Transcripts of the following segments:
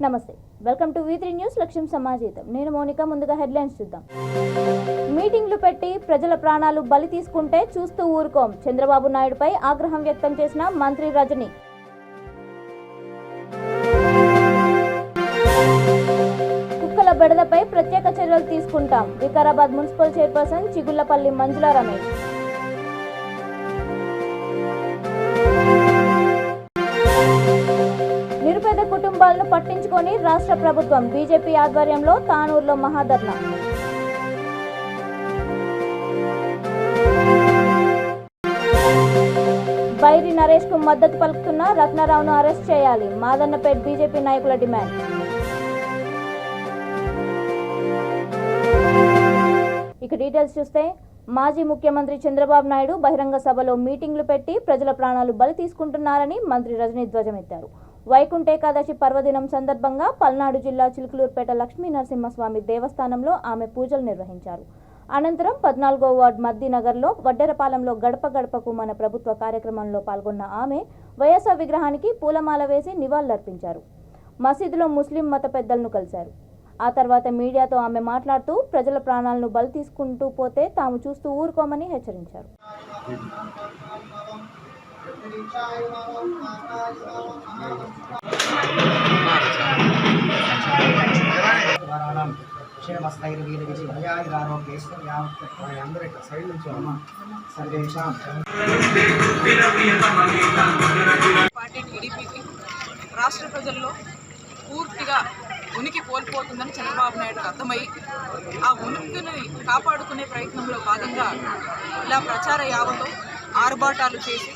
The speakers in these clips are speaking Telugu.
నమస్తే, వెల్కమ్ టు V3 న్యూస్. లక్ష్యం సమాజేతం. నేను మోనిక. ముందుగా హెడ్లైన్స్ చూద్దాం. మీటింగ్లు పెట్టి ప్రజల ప్రాణాలు బలి తీసుకుంటే చూస్తూ ఊరుకోం. చంద్రబాబు నాయుడుపై ఆగ్రహం వ్యక్తం చేసిన మంత్రి రజని. కుక్కల బెడదపై ప్రత్యేక చర్యలు తీసుకుంటాం. వికారాబాద్ మున్సిపల్ చైర్పర్సన్ చిగుళ్లపల్లి మంజుల రమేష్. నిరుపేద కుటుంబాలను పట్టించుకొని రాష్ట్ర ప్రభుత్వం. బీజేపీ ఆధ్వర్యంలో తానూరులో మహాధర్నా. బైరి నరేష్ కు మద్దతు పలుకుతున్న రత్నారావును అరెస్ట్ చేయాలి. మాదన్నపేట్ బీజేపీ నాయకుల డిమాండ్. ఇక డీటెయిల్స్ చూస్తే, మాజీ ముఖ్యమంత్రి చంద్రబాబు నాయుడు బహిరంగ సభలో మీటింగ్లు పెట్టి ప్రజల ప్రాణాలు బలి తీసుకుంటున్నారని మంత్రి రజని ధ్వజమెత్తారు. వైకుంఠ ఏకాదశి పర్వదినం సందర్భంగా పల్నాడు జిల్లా చిలుకలూరుపేట లక్ష్మీ నరసింహస్వామి దేవస్థానంలో ఆమె పూజలు నిర్వహించారు. అనంతరం 14వ వార్డు మద్దీనగర్లో వడ్డెరపాలెంలో గడప గడపకు మన ప్రభుత్వ కార్యక్రమంలో పాల్గొన్న ఆమె వైఎస్ఆర్ విగ్రహానికి పూలమాల వేసి నివాళులర్పించారు. మసీదులో ముస్లిం మత పెద్దలను కలిశారు. ఆ తర్వాత మీడియాతో ఆమె మాట్లాడుతూ ప్రజల ప్రాణాలను బలి తీసుకుంటూ పోతే తాము చూస్తూ ఊరుకోమని హెచ్చరించారు. పార్టీ టీడీపీకి రాష్ట్ర ప్రజల్లో పూర్తిగా ఉనికి కోల్పోతుందని చంద్రబాబు నాయుడుకు అర్థమై ఆ ఉనికిని కాపాడుకునే ప్రయత్నంలో భాగంగా ఇలా ప్రచార యావతో ఆర్భాటాలు చేసి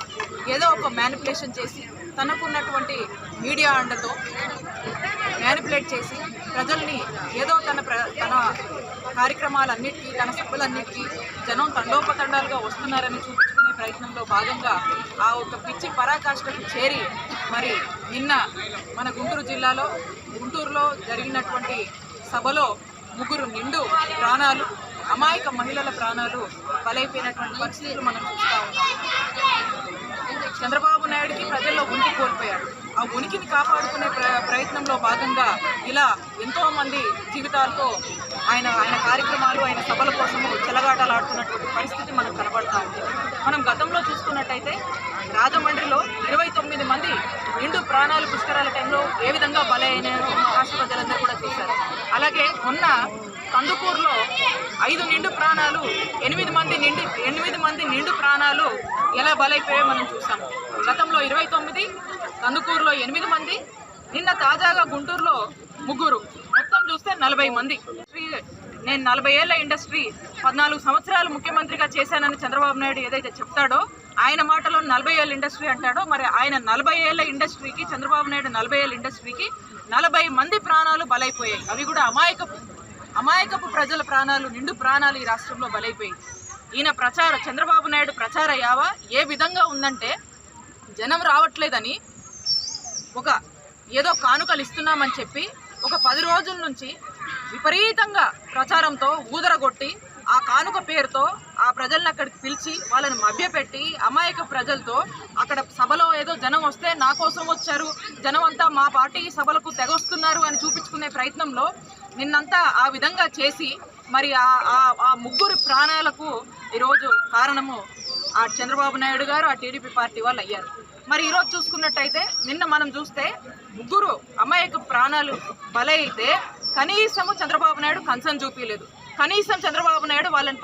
ఏదో ఒక మ్యానిపులేషన్ చేసి తనకున్నటువంటి మీడియా అండతో మ్యానిపులేట్ చేసి ప్రజల్ని ఏదో తన కార్యక్రమాలన్నిటికీ తన సభలన్నిటికీ జనం తండోపతండాలుగా వస్తున్నారని చూపించుకునే ప్రయత్నంలో భాగంగా ఆ ఒక పిచ్చి పరాకాష్ఠకు చేరి మరి నిన్న మన గుంటూరులో జరిగినటువంటి సభలో 3 నిండు ప్రాణాలు, అమాయక మహిళల ప్రాణాలు బలైపోయినటువంటి పరిస్థితులు మనం చూస్తూ ఉన్నాం. చంద్రబాబు నాయుడికి ప్రజల్లో ఉనికి కోల్పోయాడు. ఆ ఉనికిని కాపాడుకునే ప్రయత్నంలో భాగంగా ఇలా ఎంతోమంది జీవితాలతో ఆయన కార్యక్రమాలు, ఆయన సభల కోసము చెలగాటలాడుతున్నటువంటి పరిస్థితి మనకు కనబడతా ఉంది. మనం గతంలో చూసుకున్నట్టయితే రాజమండ్రిలో 29 మంది నిండు ప్రాణాలు పుష్కరాల టైంలో ఏ విధంగా బలైనాయో రాష్ట్ర ప్రజలందరూ కూడా చూశారు. అలాగే మొన్న కందుకూరులో 5 నిండు ప్రాణాలు, 8 మంది నిండు ప్రాణాలు ఎలా బలైపోయాయో మనం చూసాము. గతంలో 29, కందుకూరులో 8 మంది, నిన్న తాజాగా గుంటూరులో 3, మొత్తం చూస్తే 40 మంది. నేను 40 ఏళ్ల ఇండస్ట్రీ 14 సంవత్సరాలు ముఖ్యమంత్రిగా చేశానని చంద్రబాబు నాయుడు ఏదైతే చెప్తాడో, ఆయన మాటలో 40 ఏళ్ళ ఇండస్ట్రీ అంటాడో, మరి ఆయన 40 ఏళ్ల ఇండస్ట్రీకి, చంద్రబాబు నాయుడు 40 ఏళ్ళ ఇండస్ట్రీకి 40 మంది ప్రాణాలు బలైపోయాయి. అవి కూడా అమాయకపు ప్రజల ప్రాణాలు, నిండు ప్రాణాలు ఈ రాష్ట్రంలో బలైపోయాయి. ఈయన చంద్రబాబు నాయుడు ప్రచార యావ ఏ విధంగా ఉందంటే, జనం రావట్లేదని ఏదో కానుకలు ఇస్తున్నామని చెప్పి ఒక 10 రోజుల నుంచి విపరీతంగా ప్రచారంతో ఊదరగొట్టి ఆ కానుక పేరుతో ఆ ప్రజలను అక్కడికి పిలిచి వాళ్ళని మభ్యపెట్టి అమాయక ప్రజలతో అక్కడ సభలో ఏదో జనం వస్తే నా కోసం వచ్చారు, జనం అంతా మా పార్టీ సభలకు తెగొస్తున్నారు అని చూపించుకునే ప్రయత్నంలో నిన్నంతా ఆ విధంగా చేసి మరి ఆ 3 ప్రాణాలకు ఈరోజు కారణము ఆ చంద్రబాబు నాయుడు గారు, ఆ టీడీపీ పార్టీ వాళ్ళు అయ్యారు. మరి ఈరోజు చూసుకున్నట్టయితే నిన్న మనం చూస్తే 3 అమాయక ప్రాణాలు బలైతే కనీసము చంద్రబాబు నాయుడు కన్సర్న్ చూపించలేదు. కనీసం చంద్రబాబు నాయుడు వాళ్ళని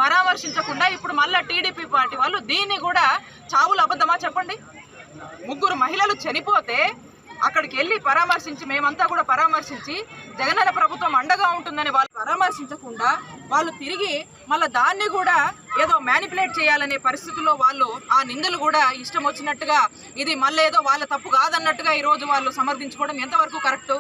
పరామర్శించకుండా ఇప్పుడు మళ్ళీ టీడీపీ పార్టీ వాళ్ళు దీన్ని కూడా చావులు అబద్ధమా చెప్పండి. 3 మహిళలు చనిపోతే అక్కడికి వెళ్ళి పరామర్శించి, మేమంతా కూడా పరామర్శించి జగనన్న ప్రభుత్వం అండగా ఉంటుందని వాళ్ళు పరామర్శించకుండా వాళ్ళు తిరిగి మళ్ళీ దాన్ని కూడా ఏదో మ్యానిపులేట్ చేయాలనే పరిస్థితుల్లో వాళ్ళు ఆ నిందలు కూడా ఇష్టం వచ్చినట్టుగా, ఇది మళ్ళీ ఏదో వాళ్ళ తప్పు కాదన్నట్టుగా ఈరోజు వాళ్ళు సమర్థించుకోవడం ఎంతవరకు కరెక్టు?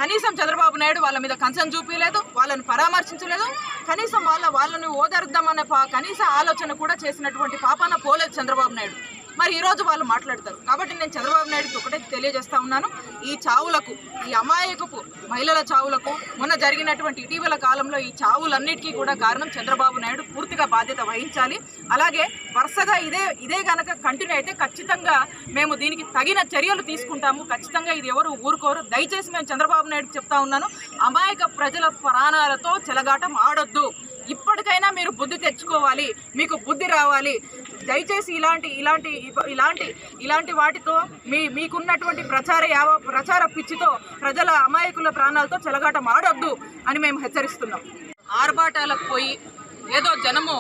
కనీసం చంద్రబాబు నాయుడు వాళ్ళ మీద కన్సర్న్ చూపించలేదు, వాళ్ళని పరామర్శించలేదు, కనీసం వాళ్ళని ఓదార్దామనే కనీస ఆలోచన కూడా చేసినటువంటి పాపాన పోలేదు చంద్రబాబు నాయుడు. మరి ఈరోజు వాళ్ళు మాట్లాడతారు. కాబట్టి నేను చంద్రబాబు నాయుడుకి ఒకటే తెలియజేస్తా ఉన్నాను, ఈ చావులకు, ఈ అమాయకపు మహిళల చావులకు, మొన్న జరిగినటువంటి ఇటీవల కాలంలో ఈ చావులన్నిటికీ కూడా కారణం చంద్రబాబు నాయుడు పూర్తిగా బాధ్యత వహించాలి. అలాగే వరుసగా ఇదే కనుక కంటిన్యూ అయితే ఖచ్చితంగా మేము దీనికి తగిన చర్యలు తీసుకుంటాము. ఖచ్చితంగా ఇది ఎవరు ఊరుకోరు. దయచేసి మేము చంద్రబాబు నాయుడుకి చెప్తా ఉన్నాను, అమాయక ప్రజల ప్రాణాలతో చెలగాటం ఆడొద్దు. ఇప్పటికైనా మీరు బుద్ధి తెచ్చుకోవాలి, మీకు బుద్ధి రావాలి. దయచేసి ఇలాంటి వాటితో మీకున్నటువంటి ప్రచార పిచ్చితో ప్రజల అమాయకుల ప్రాణాలతో చెలగాటం ఆడొద్దు అని మేము హెచ్చరిస్తున్నాం. ఆర్భాటాలకు పోయి ఏదో జనము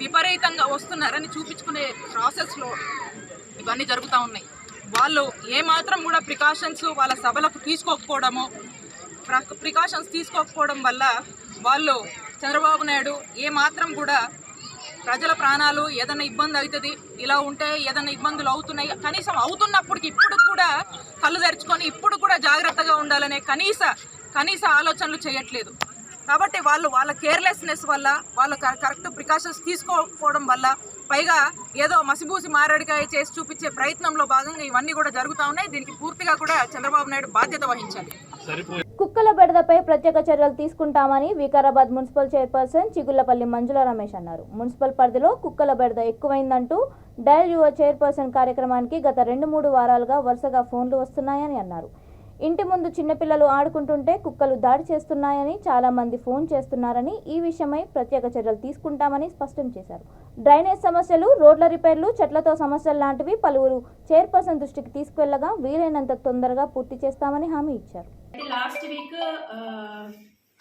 విపరీతంగా వస్తున్నారని చూపించుకునే ప్రాసెస్లో ఇవన్నీ జరుగుతూ ఉన్నాయి. వాళ్ళు ఏమాత్రం కూడా ప్రికాషన్స్ వాళ్ళ సభలకు ప్రికాషన్స్ తీసుకోకపోవడం వల్ల వాళ్ళు చంద్రబాబు నాయుడు ఏమాత్రం కూడా ప్రజల ప్రాణాలు ఏదైనా ఇబ్బంది అవుతుంది, ఇలా ఉంటే ఏదైనా ఇబ్బందులు అవుతున్నాయి, కనీసం అవుతున్నప్పటికి ఇప్పుడు కూడా కళ్ళు తెరుచుకొని ఇప్పుడు కూడా జాగ్రత్తగా ఉండాలనే కనీస ఆలోచనలు చేయట్లేదు. కాబట్టి వాళ్ళ కేర్లెస్నెస్ వల్ల, వాళ్ళు కరెక్ట్ ప్రికాషన్స్ తీసుకోకపోవడం వల్ల, పైగా ఏదో మసిబూసి మారేడుకాయ చేసి చూపించే ప్రయత్నంలో భాగంగా ఇవన్నీ కూడా జరుగుతూ ఉన్నాయి. దీనికి పూర్తిగా కూడా చంద్రబాబు నాయుడు బాధ్యత వహించాలి. కుక్కల బెడదపై ప్రత్యేక చర్యలు తీసుకుంటామని వికారాబాద్ మున్సిపల్ చైర్పర్సన్ చిగుళ్లపల్లి మంజుల రమేష్ అన్నారు. మున్సిపల్ పరిధిలో కుక్కల బెడద ఎక్కువైందంటూ డయల్ యువర్ చైర్పర్సన్ కార్యక్రమానికి గత 2-3 వారాలుగా వరుసగా ఫోన్లు వస్తున్నాయని అన్నారు. ఇంటి ముందు చిన్నపిల్లలు ఆడుకుంటుంటే కుక్కలు దాడి చేస్తున్నాయని చాలా మంది ఫోన్ చేస్తున్నారని, ఈ విషయమై ప్రత్యేక చర్యలు తీసుకుంటామని స్పష్టం చేశారు. డ్రైనేజ్ సమస్యలు, రోడ్ల రిపేర్లు, చెట్లతో సమస్యలు లాంటివి పలువురు చైర్పర్సన్ దృష్టికి తీసుకెళ్లగా వీలైనంత తొందరగా పూర్తి చేస్తామని హామీ ఇచ్చారు. లాస్ట్ వీక్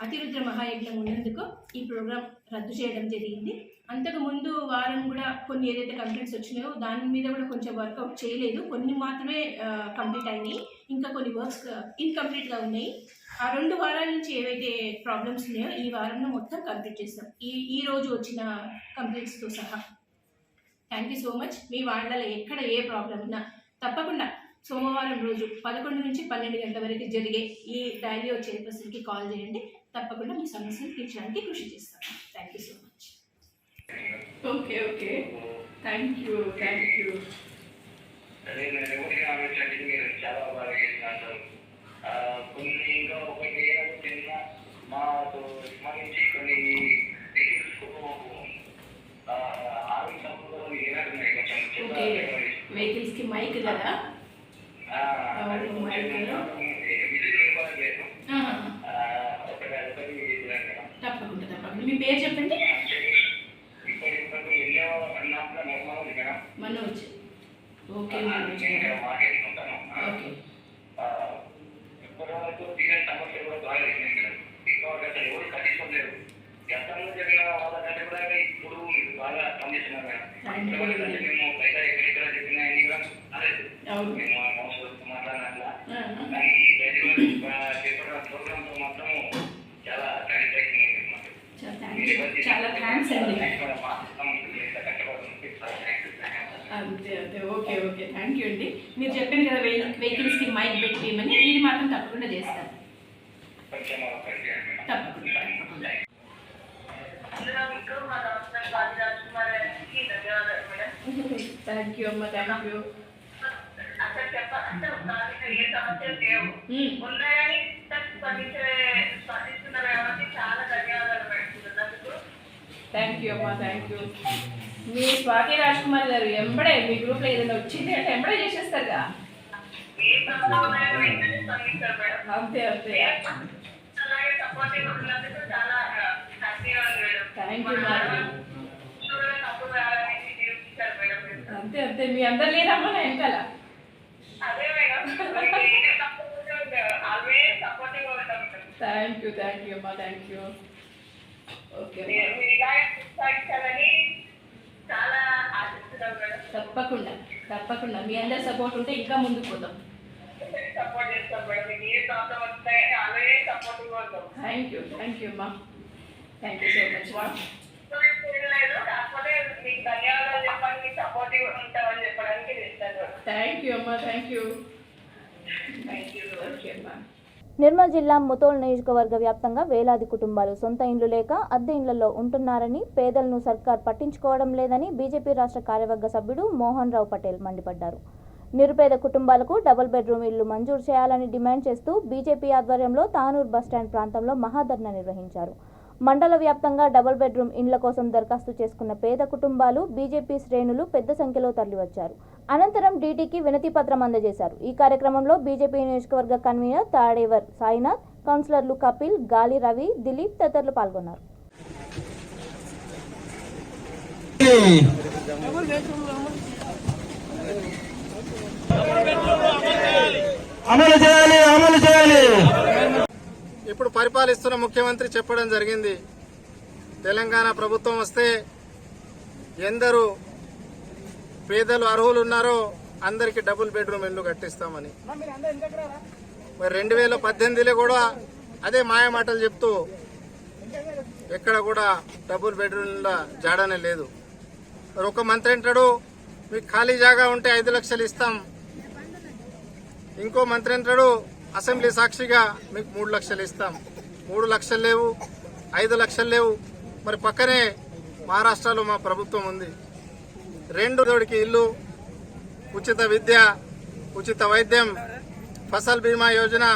అతిరుద్ర మహాయజ్ఞం ఉన్నందుకు ఈ ప్రోగ్రాం రద్దు చేయడం జరిగింది. అంతకు ముందు వారం కూడా కొన్ని ఏదైతే కంప్లైంట్స్ వచ్చినాయో దాని మీద కూడా కొంచెం వర్కౌట్ చేయలేదు, కొన్ని మాత్రమే కంప్లీట్ అయినాయి, ఇంకా కొన్ని వర్క్స్ ఇన్కంప్లీట్గా ఉన్నాయి. ఆ 2 వారాల నుంచి ఏవైతే ప్రాబ్లమ్స్ ఉన్నాయో ఈ వారంలో మొత్తం కంప్లీట్ చేస్తాం, ఈ రోజు వచ్చిన కంప్లైంట్స్తో సహా. Thank you so much. మీ వాళ్ళలో ఎక్కడ ఏ ప్రాబ్లం ఉన్నా తప్పకుండా సోమవారం రోజు 11 నుంచి 12 గంటల వరకు జరిగే ఈ డైలీ చైర్పర్సన్కి కాల్ చేయండి. తప్పకుండా మీ సమస్యను తీర్చడానికి కృషి చేస్తాం. Thank you so much. Okay thank you. అదే నేను ఎవరికి ఆలోచించి మీరు చాలా బాగా చేసినారు. కొన్ని ఇంకా ఒకటి చిన్న మాకు సంబంధించి కొన్ని వెహికల్స్ కి మైక్ కదా, తప్పకుండా మీ పేరు చెప్పండి. మనోజ్. ఓకే ఇప్పటివరకు తీరని సమస్యలు కూడా బాగా జరిగినాయి మేడం. అసలు ఎవరు కట్టించలేరు. గతంలో జరిగిన వాళ్ళ కంటే కూడా ఇప్పుడు బాగా పనిచేస్తున్నారు మేడం. ఇప్పటివరకు మేము బయట ఎక్కడెక్కడ చెప్పినా ఎన్ని కూడా అలేదు, మేము మాట్లాడినట్లా. కానీ చేపట్టిన ప్రోగ్రామ్తో మాత్రం చాలా సాటిస్ఫాక్షన్ ఉంది మాకు. చాలా థ్యాంక్స్ అండి. అంతే ఓకే థ్యాంక్ యూ అండి. మీరు చెప్పారు కదా వెహికల్స్కి మైక్ పెట్టేయమని, ఇది మాత్రం తప్పకుండా చేస్తాను. తప్పకుండా. థ్యాంక్ యూ అమ్మ, థ్యాంక్ యూ. థ్యాంక్ యూ అమ్మ, థ్యాంక్ యూ. మీ స్వాతి రాజ్ కుమార్ గారు ఎంబడే మీ గ్రూప్లో ఏదైనా వచ్చింది అంటే ఎంబడే చేసేస్తారుగా. అంతే థ్యాంక్ యూ మేడం. అంతే మీ అందరు లేరమ్మా నా వెనకాల. థ్యాంక్ యూ అమ్మా, థ్యాంక్ యూ. ఓకే తప్పకుండా మీ అందరి సపోర్ట్ ఉంటే ఇంకా ముందుకు పోతాం. థ్యాంక్ యూ అమ్మా, thank you so much. Thank you అమ్మా, థ్యాంక్ యూ. ఓకే అమ్మా. నిర్మల్ జిల్లా ముతోల్ నియోజకవర్గ వ్యాప్తంగా వేలాది కుటుంబాలు సొంత ఇండ్లు లేక అద్దె ఇండ్లలో ఉంటున్నారని, పేదలను సర్కార్ పట్టించుకోవడం లేదని బీజేపీ రాష్ట్ర కార్యవర్గ సభ్యుడు మోహన్ రావు పటేల్ మండిపడ్డారు. నిరుపేద కుటుంబాలకు డబుల్ బెడ్రూమ్ ఇళ్లు మంజూరు చేయాలని డిమాండ్ చేస్తూ బీజేపీ ఆధ్వర్యంలో తానూర్ బస్టాండ్ ప్రాంతంలో మహాధర్నా నిర్వహించారు. మండల వ్యాప్తంగా డబుల్ బెడ్రూమ్ ఇండ్ల కోసం దరఖాస్తు చేసుకున్న పేద కుటుంబాలు బీజేపీ శ్రేణులు పెద్ద సంఖ్యలో తరలివచ్చారు. అనంతరం డీటీకి వినతి పత్రం అందజేశారు. ఈ కార్యక్రమంలో బీజేపీ నియోజకవర్గ కన్వీనర్ తాడేవర్ సాయినాథ్, కౌన్సిలర్లు కపిల్, గాలి రవి, దిలీప్ తదితరులు పాల్గొన్నారు. ఇప్పుడు పరిపాలిస్తున్న ముఖ్యమంత్రి చెప్పడం జరిగింది, తెలంగాణ ప్రభుత్వం వస్తే ఎందరూ పేదలు అర్హులు ఉన్నారో అందరికీ డబుల్ బెడ్రూమ్ ఇల్లు కట్టిస్తామని. మరి 2018లో కూడా అదే మాయ మాటలు చెప్తూ ఎక్కడ కూడా డబుల్ బెడ్రూమ్ల జాడనే లేదు. మరి ఒక మంత్రి అంటాడు మీకు ఖాళీ జాగా ఉంటే 5 లక్షలు ఇస్తాం, ఇంకో మంత్రి అంటాడు అసెంబ్లీ సాక్షిగా మీకు 3 లక్షలు ఇస్తాం. 3 లక్షలు లేవు, 5 లక్షలు లేవు. మరి పక్కనే మహారాష్ట్రలో మా ప్రభుత్వం ఉంది. 2 తోడికి ఇల్లు, ఉచిత విద్య, ఉచిత వైద్యం, ఫసల్ బీమా యోజన,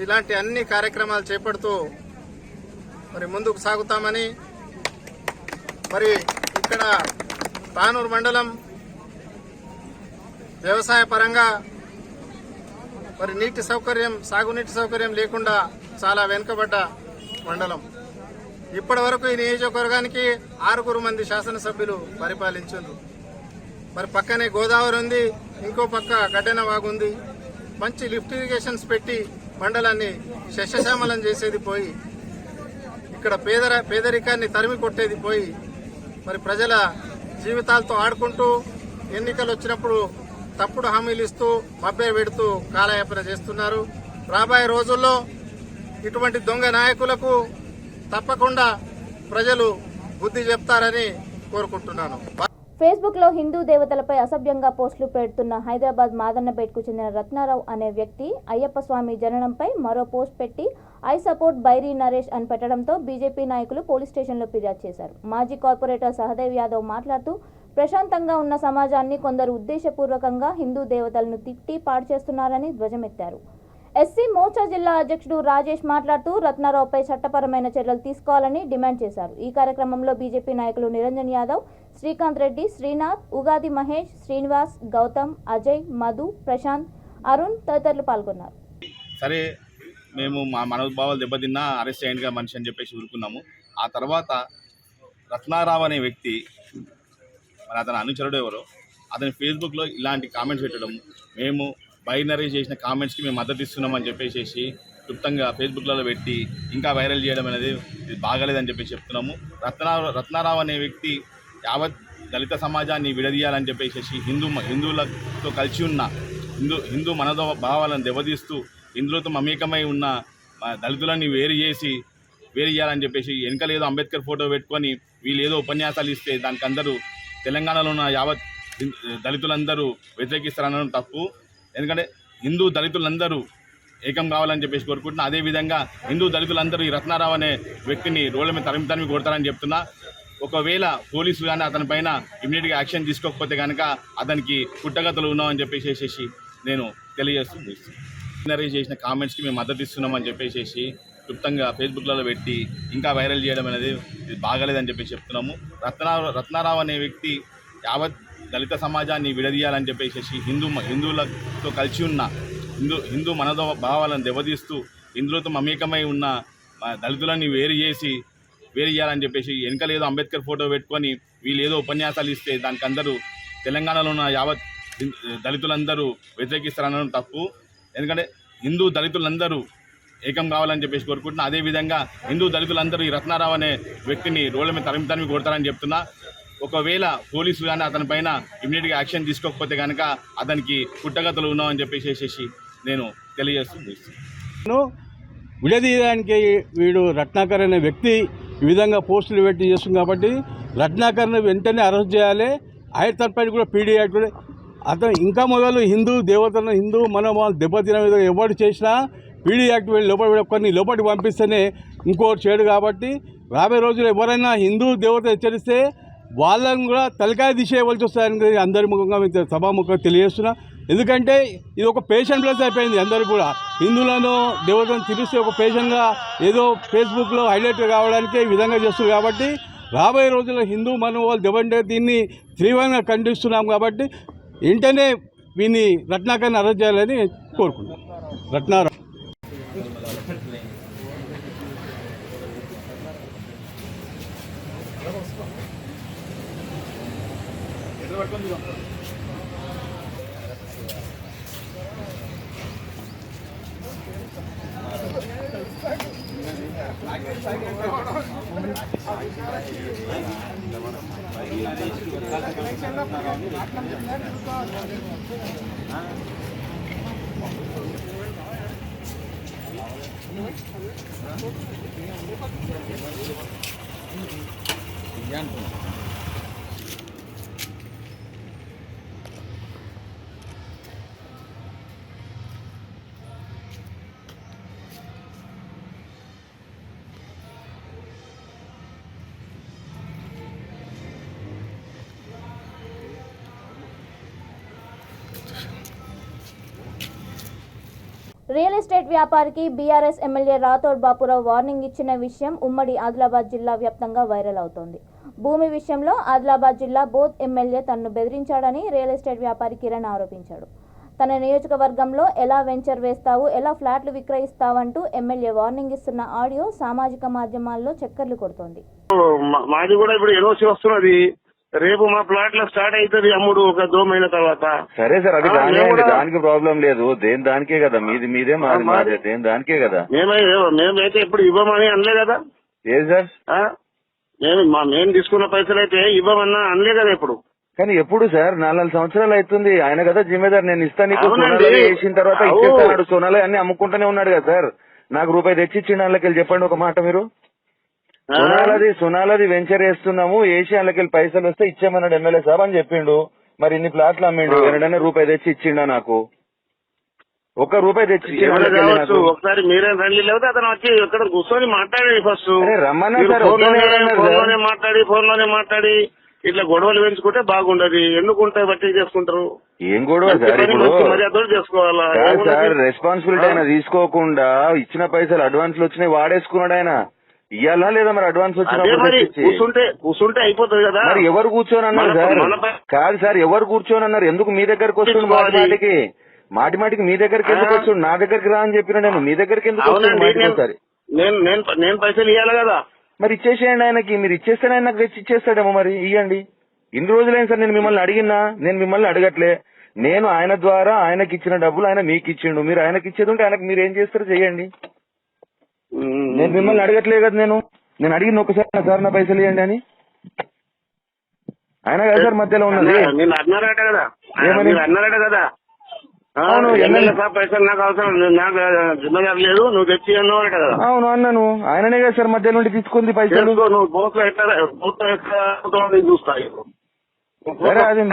ఇలాంటి అన్ని కార్యక్రమాలు చేపడుతూ మరి ముందుకు సాగుతామని, మరి ఇక్కడ తానూరు మండలం వ్యవసాయ పరంగా మరి నీటి సౌకర్యం, సాగునీటి సౌకర్యం లేకుండా చాలా వెనుకబడ్డ మండలం. ఇప్పటి వరకు ఈ నియోజకవర్గానికి 6 మంది శాసనసభ్యులు పరిపాలించారు. మరి పక్కనే గోదావరి ఉంది, ఇంకో పక్క గడ్డెన వాగుంది. మంచి లిఫ్ట్ ఇరిగేషన్స్ పెట్టి మండలాన్ని శస్యశ్యామలం చేసేది పోయి, ఇక్కడ పేదరికాన్ని తరిమి కొట్టేది పోయి, మరి ప్రజల జీవితాలతో ఆడుకుంటూ ఎన్నికలు వచ్చినప్పుడు తప్పుడు హామీలు ఇస్తూ మభ్య పెడుతూ కాలయాపన చేస్తున్నారు. రాబోయే రోజుల్లో ఇటువంటి దొంగ నాయకులకు తప్పకుండా ప్రజలు బుద్ధి చెప్తారని కోరుకుంటున్నాను. ఫేస్బుక్ లో హిందూ దేవతలపై అసభ్యంగా పోస్టులు పెడుతున్న హైదరాబాద్ మాదన్నపేటకు చెందిన రత్నారావు అనే వ్యక్తి అయ్యప్ప స్వామి జననంపై మరో పోస్ట్ పెట్టి ఐ సపోర్ట్ బైరీ నరేష్ అని పెట్టడంతో బీజేపీ నాయకులు పోలీస్ స్టేషన్లో ఫిర్యాదు చేశారు. మాజీ కార్పొరేటర్ సహదేవ్ యాదవ్ మాట్లాడుతూ ప్రశాంతంగా ఉన్న సమాజాన్ని కొందరు ఉద్దేశపూర్వకంగా హిందూ దేవతలను తిట్టి పాడు చేస్తున్నారని ధ్వజమెత్తారు. ఎస్సీ మోర్చా జిల్లా అధ్యక్షుడు రాజేష్ మాట్లాడుతూ రత్నారావుపై చట్టపరమైన చర్యలు తీసుకోవాలని డిమాండ్ చేశారు. ఈ కార్యక్రమంలో బీజేపీ నాయకులు నిరంజన్ యాదవ్, శ్రీకాంత్ రెడ్డి, శ్రీనాథ్, ఉగాది మహేష్, శ్రీనివాస్, గౌతమ్, అజయ్, మధు, ప్రశాంత్, అరుణ్ తదితరులు పాల్గొన్నారు. సరే, మేము మా మనోభావాలు దెబ్బతిన్నా అరెస్ట్ అయ్యిందిగా మనిషి అని చెప్పేసి ఊరుకున్నాము. ఆ తర్వాత రత్నారావు అనే వ్యక్తి, మరి అతని అనుచరుడు ఎవరో, అతని ఫేస్బుక్లో ఇలాంటి కామెంట్స్ పెట్టడం, మేము బైనరీ చేసిన కామెంట్స్కి మేము మద్దతు ఇస్తున్నామని చెప్పేసి క్లుప్తంగా ఫేస్బుక్లలో పెట్టి ఇంకా వైరల్ చేయడం అనేది ఇది బాగాలేదని చెప్పేసి చెప్తున్నాము. రత్నారావు అనే వ్యక్తి యావత్ దళిత సమాజాన్ని విడదీయాలని చెప్పేసి హిందువులతో కలిసి ఉన్న హిందూ మనోభావాలను దెబ్బతీస్తూ హిందువులతో మమేకమై ఉన్న దళితులని వేరు చేయాలని చెప్పేసి వెనకలేదో అంబేద్కర్ ఫోటో పెట్టుకొని వీళ్ళు ఏదో ఉపన్యాసాలు ఇస్తే దానికి అందరూ తెలంగాణలో ఉన్న యావత్ దళితులందరూ వ్యతిరేకిస్తారనడం తప్పు. ఎందుకంటే హిందూ దళితులందరూ ఏకం కావాలని చెప్పేసి కోరుకుంటున్నా. అదేవిధంగా హిందూ దళితులందరూ ఈ రత్నారావు అనే వ్యక్తిని రోడ్ల మీద తరిమి కొడతారని చెప్తున్నా. ఒకవేళ పోలీసులు కానీ అతని పైన ఇమ్మీడియట్గా యాక్షన్ తీసుకోకపోతే కనుక అతనికి పుట్టగతులు ఉన్నామని చెప్పేసి నేను తెలియజేస్తుంది. చేసిన కామెంట్స్కి మేము మద్దతు ఇస్తున్నామని చెప్పేసి క్లుప్తంగా ఫేస్బుక్లలో పెట్టి ఇంకా వైరల్ చేయడం అనేది ఇది బాగాలేదని చెప్పేసి చెప్తున్నాము. రత్నారావు అనే వ్యక్తి యావత్ దళిత సమాజాన్ని విడదీయాలని చెప్పేసి హిందువులతో కలిసి ఉన్న హిందూ మనోభావాలను దెబ్బతీస్తూ హిందువులతో మమేకమై ఉన్న దళితులని వేరు చేయాలని చెప్పేసి వెనకలేదో అంబేద్కర్ ఫోటో పెట్టుకొని వీళ్ళు ఏదో ఉపన్యాసాలు ఇస్తే దానికి అందరూ తెలంగాణలో ఉన్న యావత్ దళితులందరూ వ్యతిరేకిస్తారనడం తప్పు. ఎందుకంటే హిందూ దళితులందరూ ఏకం కావాలని చెప్పేసి కోరుకుంటున్నా. అదేవిధంగా హిందూ దళితులందరూ ఈ రత్నారావు అనే వ్యక్తిని రోడ్ల మీద తరిమి కొడతారని చెప్తున్నా. ఒకవేళ పోలీసులు కానీ అతని పైన ఇమ్మీడియట్గా యాక్షన్ తీసుకోకపోతే కనుక అతనికి పుట్టగతులు ఉన్నామని చెప్పేసి నేను తెలియజేస్తుంది. విడదీయడానికి వీడు రత్నాకర్ అనే వ్యక్తి ఈ విధంగా పోస్టులు పెట్టి చేస్తుంది కాబట్టి రత్నాకర్ని వెంటనే అరెస్ట్ చేయాలి. ఆయన తరపున కూడా పీడీ యాక్ట్ అతను ఇంకా మొదలు హిందూ దేవతలను హిందూ మనోభావాలు దెబ్బతిన విధంగా ఎవరు చేసినా పీడీ యాక్ట్ వెళ్ళి కొన్ని లోపలికి పంపిస్తేనే ఇంకోటి చేయడు. కాబట్టి రాబోయే రోజులు ఎవరైనా హిందూ దేవత హెచ్చరిస్తే వాళ్ళని కూడా తలకాయ తీసేయవలసి వస్తాయని అందరి ముఖంగా సభాముఖంగా తెలియజేస్తున్నా. ఎందుకంటే ఇది ఒక పేషెంట్ ప్లేస్ అయిపోయింది. అందరూ కూడా హిందువులను దేవతలను తెలిస్తే ఒక పేషెంట్గా ఏదో ఫేస్బుక్లో హైలైట్ కావడానికి ఈ విధంగా చేస్తున్నారు. కాబట్టి రాబోయే రోజుల్లో హిందూ మనోభావాలు దెబ్బంటే దీన్ని తీవ్రంగా ఖండిస్తున్నాం. కాబట్టి వెంటనే వీని రత్నాకర్ని అరెస్ట్ చేయాలని కోరుకుంటున్నాం. రత్నారావు రియల్ ఎస్టేట్ వ్యాపారికి BRS MLA Rathod Bapurao warning ఇచ్చిన విషయం ఉమ్మడి ఆదిలాబాద్ జిల్లా వ్యాప్తంగా వైరల్ అవుతోంది. భూమి విషయంలో ఆదిలాబాద్ జిల్లా బోధ్ ఎమ్మెల్యే తనను బెదిరించాడని రియల్ ఎస్టేట్ వ్యాపారి కిరణ్ ఆరోపించాడు. తన నియోజకవర్గంలో ఎలా వెంచర్ వేస్తావు, ఎలా ఫ్లాట్లు విక్రయిస్తావంటూ ఎమ్మెల్యే వార్నింగ్ ఇస్తున్న ఆడియో సామాజిక మాధ్యమాల్లో చక్కర్లు కొడుతోంది. మాది కూడా ఇప్పుడు ఎన్ఓసి వస్తున్నది. రేపు మా ప్లాట్ లో స్టార్ట్ అవుతుంది అమ్ముడు ఒక దోమైన తర్వాత. సరే సార్, అది దానికి ప్రాబ్లం లేదు. దేని దానికే కదా, మీదే మాదే దేని దానికే కదా. మేమైతే ఎప్పుడు ఇవ్వమని అనలే కదా. ఏది సార్, మేము తీసుకున్న పైసలు అయితే ఇవ్వమన్నా అనలే కదా ఎప్పుడు. కానీ ఎప్పుడు సార్ 4 సంవత్సరాలు అవుతుంది. ఆయన కదా జిమ్మేదారు. నేను ఇస్తాను నీకు, వేసిన తర్వాత ఇచ్చేస్తాడు. సోనాలే అన్ని అమ్ముకుంటూనే ఉన్నాడు కదా సార్. నాకు రూపాయి తెచ్చిచ్చిండు. అందులోకి చెప్పండి ఒక మాట మీరు. సునాలది వెంచర్ వేస్తున్నాము, ఏషియాలకి పైసలు వస్తే ఇచ్చామన్నాడు ఎమ్మెల్యే సాబ్ అని చెప్పిండు. మరి ఇన్ని ప్లాట్లు అమ్మిండు, ఎవరైనా రూపాయి తెచ్చి ఇచ్చిండా? నాకు ₹1 తెచ్చి ఒకసారి మీరే రండి, లేకపోతే అతను వచ్చి ఇక్కడ కూర్చొని మాట్లాడి ఫస్ట్ రమ్మన్నా సార్. ఫోన్ లోనే మాట్లాడి ఇట్లా గొడవలు పెంచుకుంటే బాగుండదు. ఎందుకుంటే బట్టి చేసుకుంటారు. ఏం గొడవ సార్? మర్యాద చేసుకోవాలా సార్? రెస్పాన్సిబిలిటీ ఆయన తీసుకోకుండా ఇచ్చిన పైసలు అడ్వాన్స్ వచ్చినాయి వాడేసుకున్నాడు. ఆయన ఇయ్యాలా లేదా? మరి అడ్వాన్స్ కూర్చుంటే అయిపోతుంది కదా. మరి ఎవరు కూర్చొని అన్నారు సార్? కాదు సార్, ఎవరు కూర్చొని అన్నారు? ఎందుకు మీ దగ్గరకు వస్తుంది? మాటికి మీ దగ్గరికి ఎందుకు వస్తుంది? నా దగ్గరికి రా అని చెప్పిన నేను. మీ దగ్గరికి ఎందుకు వస్తుంది? నేను పైసలు ఇవ్వాలి కదా. మరి ఇచ్చేసేయండి ఆయనకి. మీరు ఇచ్చేస్తేనే ఆయన నాకు తెచ్చి ఇచ్చేస్తాడేమో. మరి ఇవ్వండి. ఇన్ని రోజులైంది సార్ నేను మిమ్మల్ని అడిగినా? నేను మిమ్మల్ని అడగట్లే. నేను ఆయన ద్వారా ఆయనకి ఇచ్చిన డబ్బులు ఆయన మీకు ఇచ్చిండు. మీరు ఆయనకి ఇచ్చేది ఉంటే ఆయనకు మీరు ఏం చేస్తారో చెయ్యండి. నేను మిమ్మల్ని అడగట్లే కదా. నేను అడిగిన ఒకసారి సార్ నా పైసలు ఇవ్వండి అని. ఆయన కదా సార్ మధ్యలో ఉన్నది. అన్నారట కదా, అన్నారట కదా. అవును, ఎమ్మెల్యే సార్ పైసలు నాకు అవసరం, నాకు జిమ్మేదారు లేదు, నువ్వు తెచ్చి అన్నారట కదా. అవును అన్నాను. ఆయననే కదా సార్ మధ్య నుండి తీసుకుంది పైసలు. నువ్వు బోట్లో ఎట్లా చూస్తాయి. సరే అది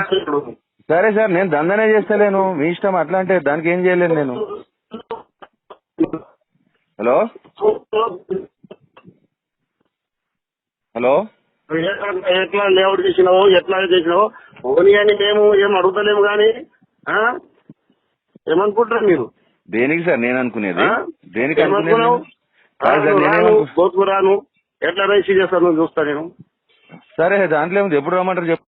సరే సార్, నేను దందనే చేస్తలేను. మీ ఇష్టం. అట్లా అంటే దానికి ఏం చేయలేను నేను. హలో ఎట్లా లేఅవుట్ చేసినావు, ఎట్లా చేసినావు ఓని అని మేము ఏం అడుగుతలేము. కానీ ఏమనుకుంటారు మీరు? దేనికి సార్ నేను అనుకునేది? దేనికి అనుకున్నావు? రాను ఎట్లా రిసీవ్ చేస్తాను చూస్తా నేను. సరే దాంట్లో ఎప్పుడు రమ్మంటారు చెప్పు.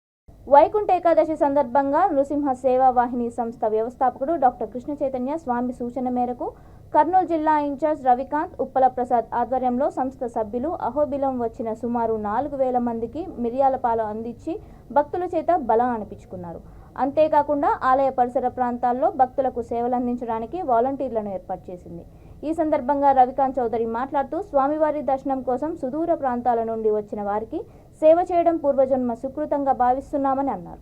వైకుంఠ ఏకాదశి సందర్భంగా నృసింహ సేవా వాహిని సంస్థ వ్యవస్థాపకుడు డాక్టర్ కృష్ణ చైతన్య స్వామి సూచన మేరకు కర్నూలు జిల్లా ఇన్ఛార్జ్ రవికాంత్ ఉప్పల ప్రసాద్ ఆధ్వర్యంలో సంస్థ సభ్యులు అహోబిలం వచ్చిన సుమారు 4000 మందికి మిరియాల పాలు అందించి భక్తుల చేత బలం అనిపించుకున్నారు. అంతేకాకుండా ఆలయ పరిసర ప్రాంతాల్లో భక్తులకు సేవలందించడానికి వాలంటీర్లను ఏర్పాటు చేసింది. ఈ సందర్భంగా రవికాంత్ చౌదరి మాట్లాడుతూ స్వామివారి దర్శనం కోసం సుదూర ప్రాంతాల నుండి వచ్చిన వారికి సేవ చేయడం పూర్వజన్మ సుకృతంగా భావిస్తున్నామని అన్నారు.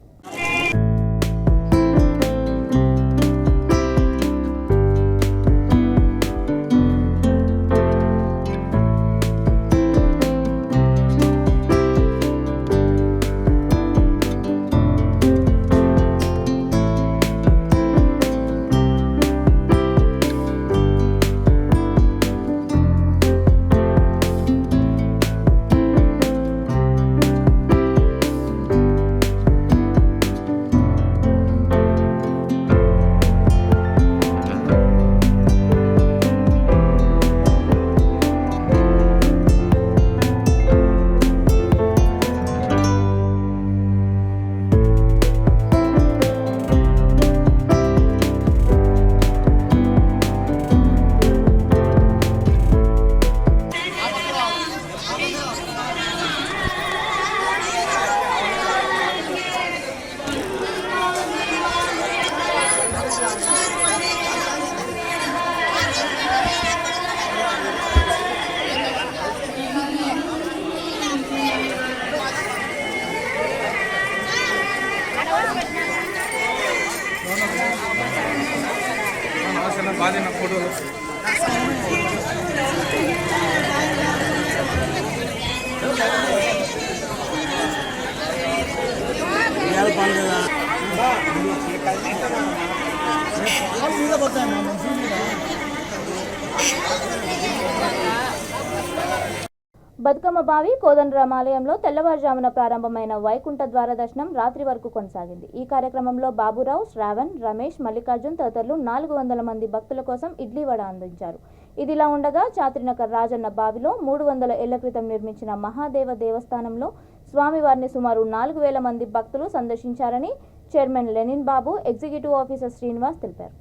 బతుకమ్మ బావి కోదండరామాలయంలో తెల్లవారుజామున ప్రారంభమైన వైకుంఠ ద్వార దర్శనం రాత్రి వరకు కొనసాగింది. ఈ కార్యక్రమంలో బాబురావు, శ్రావణ్, రమేష్, మల్లికార్జున్ తదితరులు 400 మంది భక్తుల కోసం ఇడ్లీ వడ అందించారు. ఇదిలా ఉండగా చాత్రినకర్ రాజన్న బావిలో 300 ఏళ్ల క్రితం నిర్మించిన మహాదేవ దేవస్థానంలో స్వామివారిని సుమారు 4000 మంది భక్తులు సందర్శించారని చైర్మన్ లెనిన్ బాబు, ఎగ్జిక్యూటివ్ ఆఫీసర్ శ్రీనివాస్ తెలిపారు.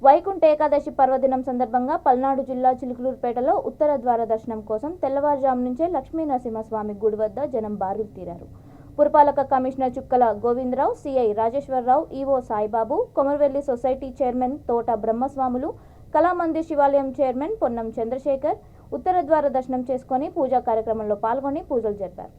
వైకుంఠ ఏకాదశి పర్వదినం సందర్భంగా పల్నాడు జిల్లా చిలుకలూరుపేటలో ఉత్తర ద్వార దర్శనం కోసం తెల్లవారుజాము నుంచే లక్ష్మీ నరసింహస్వామి గుడి వద్ద జనం బారులు తీరారు. పురపాలక commissioner Chukkala Govindarao, CI Rajeshwararao, EO Saibabu, Komaravelli society chairman Thota Brahmaswamulu, Kalamandir శివాలయం చైర్మన్ పొన్నం చంద్రశేఖర్ ఉత్తర ద్వార దర్శనం చేసుకుని పూజా కార్యక్రమంలో పాల్గొని పూజలు జరిపారు.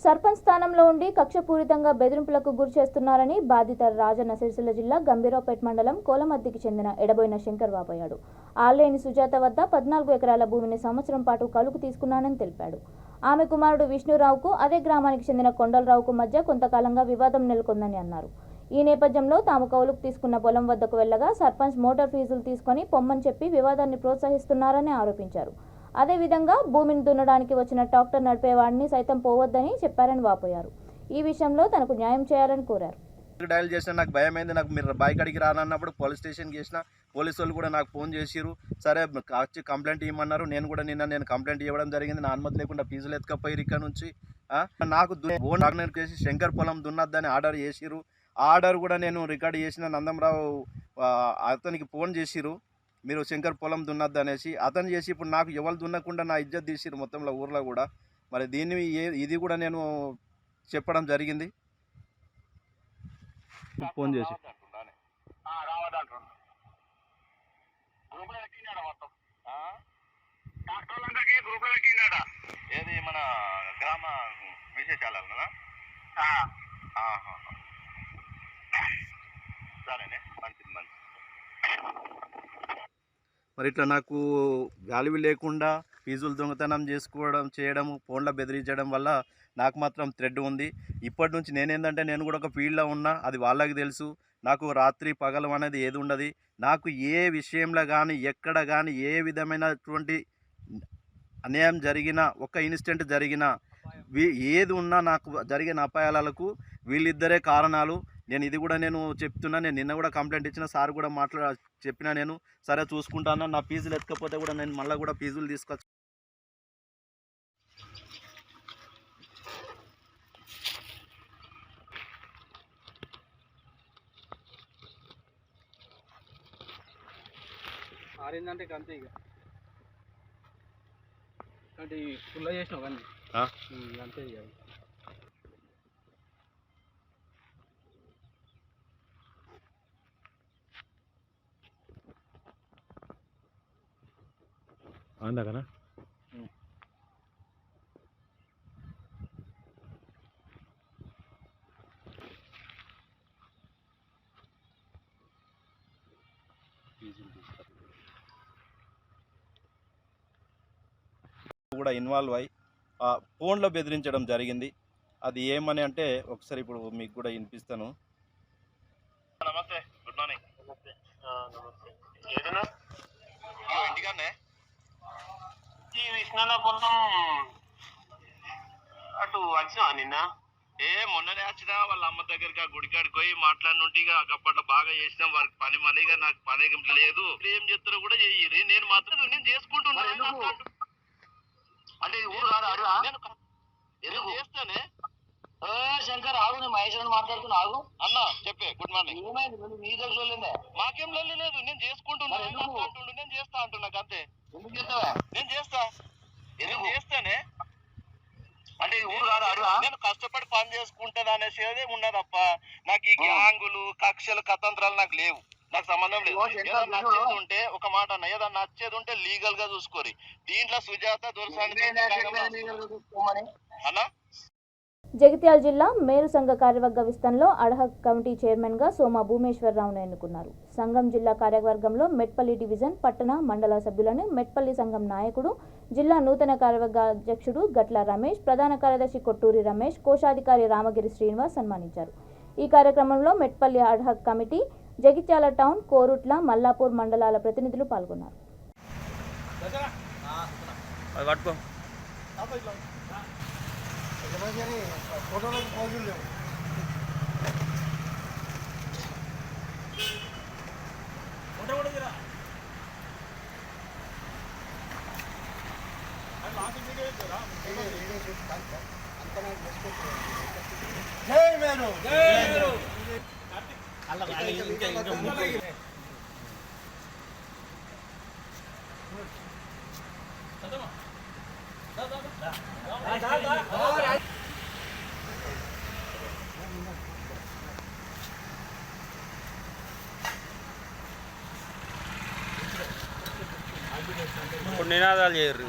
సర్పంచ్ స్థానంలో ఉండి కక్షపూరితంగా బెదిరింపులకు గురి చేస్తున్నారని బాధిత రాజన్న సిరిసిల్ల జిల్లా గంభీరావుపేట మండలం కోలమద్దికి చెందిన ఎడబోయిన శంకర్ వాపోయాడు. ఆలేని సుజాత వద్ద 14 ఎకరాల భూమిని సంవత్సరం పాటు కలుపు తీసుకున్నానని తెలిపాడు. ఆమె కుమారుడు విష్ణురావుకు అదే గ్రామానికి చెందిన కొండలరావుకు మధ్య కొంతకాలంగా వివాదం నెలకొందని అన్నారు. ఈ నేపథ్యంలో తాము కౌలుకు తీసుకున్న పొలం వద్దకు వెళ్లగా సర్పంచ్ మోటార్ ఫీజులు తీసుకుని పొమ్మని చెప్పి వివాదాన్ని ప్రోత్సహిస్తున్నారని ఆరోపించారు. అదేవిధంగా భూమిని దున్నడానికి వచ్చిన ట్రాక్టర్ నడిపేవాడిని సైతం పోవద్దని చెప్పారని వాపోయారు. ఈ విషయంలో తనకు న్యాయం చేయాలని కోరారు. డయల్ చేసిన నాకు భయమైంది. నాకు మీరు బాయ్ కడికి రానన్నప్పుడు పోలీస్ స్టేషన్కి చేసిన పోలీసు వాళ్ళు కూడా నాకు ఫోన్ చేసిరు. సరే వచ్చి కంప్లైంట్ ఇవ్వమన్నారు. నేను కూడా నిన్న కంప్లైంట్ ఇవ్వడం జరిగింది. నా అనుమతి లేకుండా ఫీజులు ఎత్తుకపోయారు ఇక్కడ నుంచి. నాకు ఓన్ ఆర్గనైజ్ చేసి శంకర్ పొలం దున్నద్దని ఆర్డర్ చేసిరు. ఆర్డర్ కూడా నేను రికార్డ్ చేసిన నందంరావు అతనికి ఫోన్ చేసిరు, మీరు శంకర్ పొలం దున్నద్దు అనేసి. అతను చేసి ఇప్పుడు నాకు ఎవరు దున్నకుండా నా ఇజ్జత్ తీసిరు మొత్తంలో ఊర్లో కూడా. మరి దీన్ని ఇది కూడా నేను చెప్పడం జరిగింది ఫోన్ చేసి. ఏది మన గ్రామ విశేషాలన్నా సరేనే, మంచిది మంచిది. మరి ఇట్లా నాకు వాల్యూ లేకుండా ఫీజులు దొంగతనం చేయడం ఫోన్లో బెదిరించడం వల్ల నాకు మాత్రం థ్రెడ్ ఉంది. ఇప్పటి నుంచి నేనేందంటే నేను కూడా ఒక ఫీల్డ్లో ఉన్నా, అది వాళ్ళకి తెలుసు. నాకు రాత్రి పగలు అనేది ఏది ఉండదు. నాకు ఏ విషయంలో కానీ ఎక్కడ కానీ ఏ విధమైనటువంటి అన్యాయం జరిగినా, ఒక ఇన్సిడెంట్ జరిగినా, ఏది ఉన్నా నాకు జరిగిన అపాయాలకు వీళ్ళిద్దరే కారణాలు. నేను ఇది కూడా నేను చెప్తున్నా. నేను నిన్న కూడా కంప్లైంట్ ఇచ్చిన, సార్ కూడా చెప్పినా. నేను సరే చూసుకుంటాను, నా ఫీజులు ఎత్తకపోతే కూడా నేను మళ్ళీ కూడా ఫీజులు తీసుకొచ్చి ఆరిందంటే అంతే ఇక అంటే ఫుల్ చేసినావు కానీ అంతే ఇక. అందాకనా కూడా ఇన్వాల్వ్ అయ్యి ఫోన్లో బెదిరించడం జరిగింది. అది ఏమని అంటే ఒకసారి ఇప్పుడు మీకు కూడా వినిపిస్తాను. నమస్తే, గుడ్ మార్నింగ్. ఏదన్నా ఇంటికానే ఈ విష్ణాల పొలం అటు వచ్చినా నిన్న? మొన్ననే వచ్చినా. వాళ్ళ అమ్మ దగ్గరికి ఆ గుడికాడికి పోయి మాట్లాడినుంటే ఇక అప్పట్లో బాగా చేసినాం. వారికి పని మళ్ళీ నాకు పని లేదు. ఏం చేస్తారో కూడా చెయ్యి. నేను మాత్రం నేను చేసుకుంటున్నాను. అంటే ఊరు కాదు అడుగు ఎందుకు చేస్తానే. శంకర్ ఆగు, నేను మహేష్ మాట్లాడుతున్నా. ఆగు అన్న, చెప్పే. Good morning. ఏమైంది? నీ దగ్గర మాకేం లేదు. నేను చేసుకుంటున్నా. నేను చేస్తా అంటున్నా అంతే. ఎందుకు చేస్తావా? నేను చేస్తా. ఎందుకు చేస్తానే అంటే ఊరు కాదు అడుగు. నేను కష్టపడి పని చేసుకుంటాను అనేసి ఉన్నది తప్ప నాకు ఈ గ్యాంగులు కక్షలు కతంత్రాలు నాకు లేవు. నాకు సంబంధం లేదు. ఏదన్నా నచ్చేది ఉంటే ఒక మాట అన్న, ఏదన్నా నచ్చేది ఉంటే లీగల్ గా చూసుకోరి. దీంట్లో సుజాత దొరసాని అన్నా. జగిత్యాల జిల్లా మేరు సంఘ కార్యవర్గ విస్తరణలో అడ్హాక్ కమిటీ చైర్మన్గా సోమ భూమేశ్వరరావును ఎన్నుకున్నారు. సంఘం జిల్లా కార్యవర్గంలో మెట్పల్లి డివిజన్, పట్టణ, మండల సభ్యులను మెట్పల్లి సంఘం నాయకుడు, జిల్లా నూతన కార్యవర్గ అధ్యక్షుడు గట్ల రమేష్, ప్రధాన కార్యదర్శి కొట్టూరి రమేష్, కోశాధికారి రామగిరి శ్రీనివాస్ సన్మానించారు. ఈ కార్యక్రమంలో Metpalli ad hoc committee, Jagtial town, Korutla, Mallapur మండలాల ప్రతినిధులు పాల్గొన్నారు. నినాదాలు చేయరు.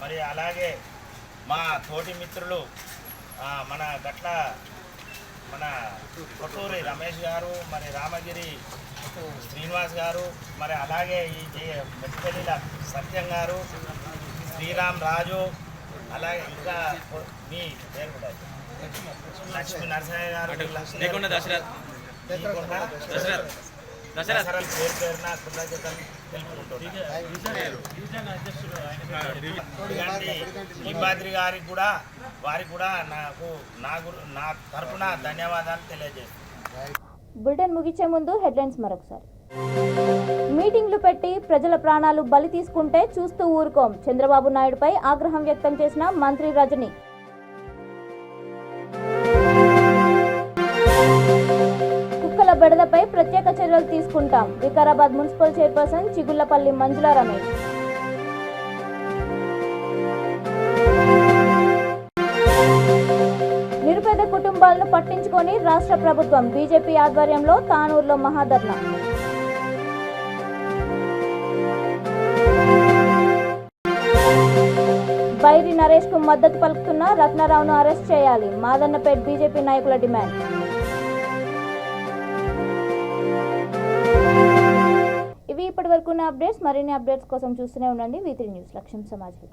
మరి అలాగే మా తోటి మిత్రులు మన గట్ల మన కొట్టూరి రమేష్ గారు, మరి రామగిరి శ్రీనివాస్ గారు, మరి అలాగే ఈ మెట్పల్లిల సత్యం గారు, శ్రీరామ్ రాజు, అలాగే ఇంకా మీ పేరు కూడా లక్ష్మీ నరసయ్య గారు, దశరథ్ పేరు పేరున కృతజ్ఞతలు నింబాద్రి గారికి కూడా వారికి కూడా నా తరఫున ధన్యవాదాలు తెలియజేస్తున్నాను. బులెటిన్ ముగించే ముందు హెడ్లైన్స్ మరొకసారి. మీటింగ్లు పెట్టి ప్రజల ప్రాణాలు బలి తీసుకుంటే చూస్తూ ఊరుకోం. చంద్రబాబు నాయుడుపై ఆగ్రహం వ్యక్తం చేసిన మంత్రి రజని. కుక్కల బెడదపై ప్రత్యేక చర్యలు తీసుకుంటాం. వికారాబాద్ మున్సిపల్ చైర్పర్సన్ చిగుళ్లపల్లి మంజుల రమేష్. నిరుపేద కుటుంబాలను పట్టించుకొని రాష్ట్ర ప్రభుత్వం. బీజేపీ ఆధ్వర్యంలో తానూరులో మహాధర్నా. బైరి నరేష్ కు మద్దతు పలుకుతున్న రత్నారావును అరెస్ట్ చేయాలి. మాదన్నపేట్ బీజేపీ నాయకుల డిమాండ్. ఇవి ఇప్పటి వరకు ఉన్న అప్డేట్స్. మరిన్ని అప్డేట్స్ కోసం చూస్తూనే ఉండండి V3 న్యూస్. లక్ష్యం సమాజ్.